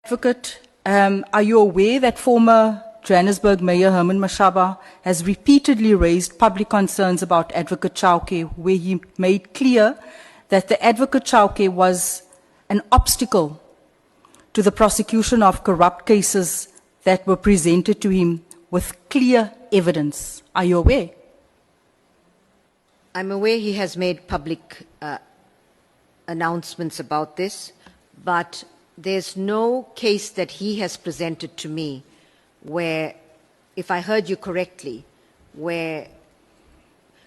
Advocate, are you aware that former Johannesburg Mayor Herman Mashaba has repeatedly raised public concerns about Advocate Chauke, where he made clear that the Advocate Chauke was an obstacle to the prosecution of corrupt cases that were presented to him with clear evidence? Are you aware? I'm aware he has made public announcements about this, but there's no case that he has presented to me where, if I heard you correctly, where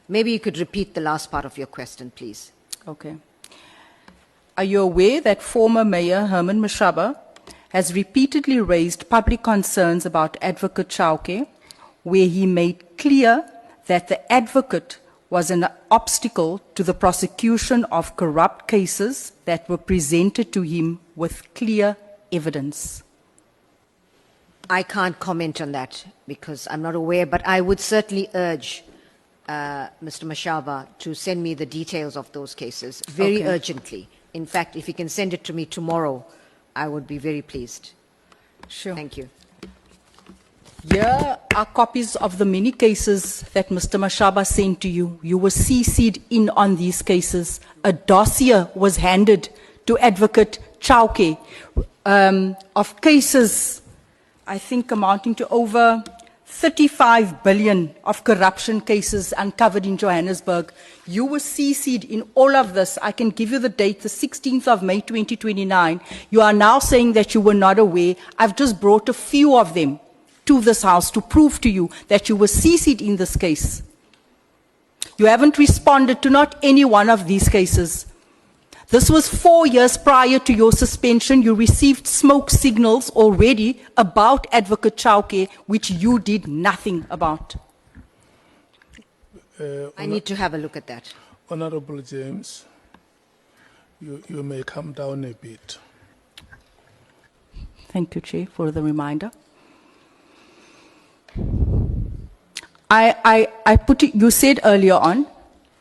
maybe you could repeat the last part of your question, please. Okay. Are you aware that former Mayor Herman Mashaba has repeatedly raised public concerns about Advocate Chauke, where he made clear that the advocate was an obstacle to the prosecution of corrupt cases that were presented to him with clear evidence? I can't comment on that because I'm not aware, but I would certainly urge Mr. Mashaba to send me the details of those cases very urgently. In fact, if he can send it to me tomorrow, I would be very pleased. Sure. Thank you. Here are copies of the many cases that Mr. Mashaba sent to you. You were CC'd in on these cases. A dossier was handed to Advocate Chauke of cases, I think, amounting to over 35 billion of corruption cases uncovered in Johannesburg. You were CC'd in all of this. I can give you the date, the 16th of May 2029. You are now saying that you were not aware. I've just brought a few of them to this House to prove to you that you were CC'd in this case. You haven't responded to not any one of these cases. This was 4 years prior to your suspension. You received smoke signals already about Advocate Chauke, which you did nothing about. I need to have a look at that. Honorable James, you may come down a bit. Thank you, Chair, for the reminder. I put it, you said earlier on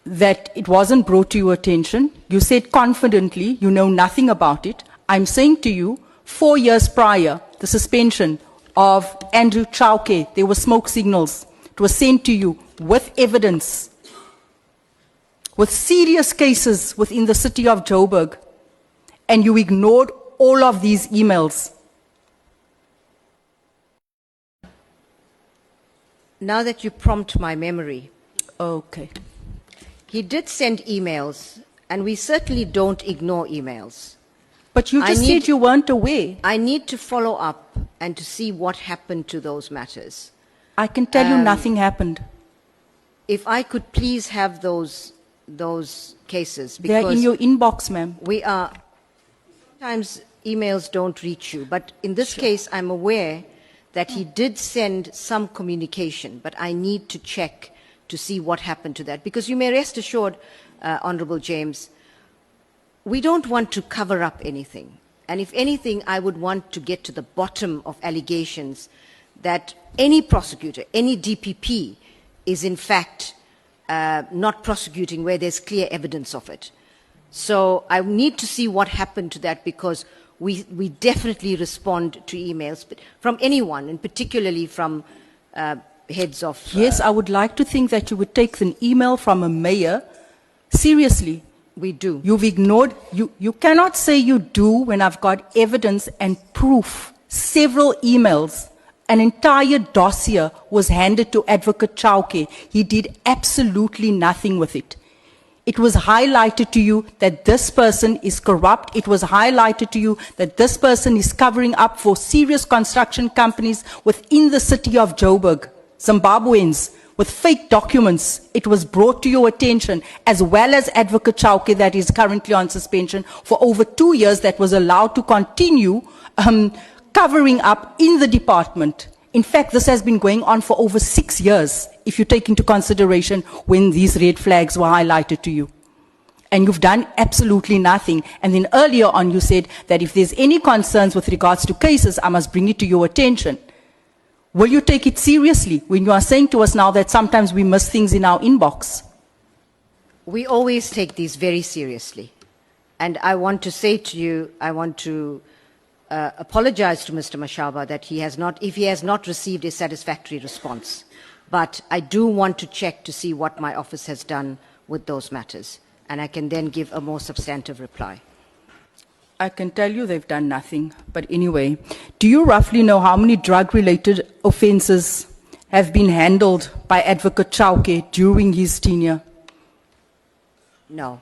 that it wasn't brought to your attention. You said confidently you know nothing about it. I'm saying to you, 4 years prior, the suspension of Andrew Chauke, there were smoke signals. It was sent to you with evidence, with serious cases within the city of Joburg, and you ignored all of these emails. Now that you prompt my memory, Okay. he did send emails, and we certainly don't ignore emails. But you just said you weren't aware. I need to follow up and to see what happened to those matters. I can tell you nothing happened. If I could please have those cases, They're in because your inbox, ma'am. we are, sometimes emails don't reach you, but in this case, I'm aware that he did send some communication, but I need to check to see what happened to that. Because you may rest assured, Honorable James, we don't want to cover up anything. And if anything, I would want to get to the bottom of allegations that any prosecutor, any DPP, is in fact not prosecuting where there's clear evidence of it. So I need to see what happened to that, because we definitely respond to emails from anyone, and particularly from heads of... Yes, I would like to think that you would take an email from a mayor seriously. We do. You've ignored, you cannot say you do when I've got evidence and proof. Several emails, an entire dossier was handed to Advocate Chauke. He did absolutely nothing with it. It was highlighted to you that this person is corrupt. It was highlighted to you that this person is covering up for serious construction companies within the city of Joburg, Zimbabweans, with fake documents. It was brought to your attention, as well as Advocate Chauke, that is currently on suspension for over 2 years, that was allowed to continue covering up in the department. In fact, this has been going on for over 6 years, if you take into consideration when these red flags were highlighted to you. And you've done absolutely nothing. And then earlier on you said that if there's any concerns with regards to cases, I must bring it to your attention. Will you take it seriously when you are saying to us now that sometimes we miss things in our inbox? We always take these very seriously. And I want to say to you, I want to apologize to Mr. Mashaba that if he has not received a satisfactory response. But I do want to check to see what my office has done with those matters, and I can then give a more substantive reply. I can tell you they've done nothing. But anyway, do you roughly know how many drug-related offences have been handled by Advocate Chauke during his tenure? No.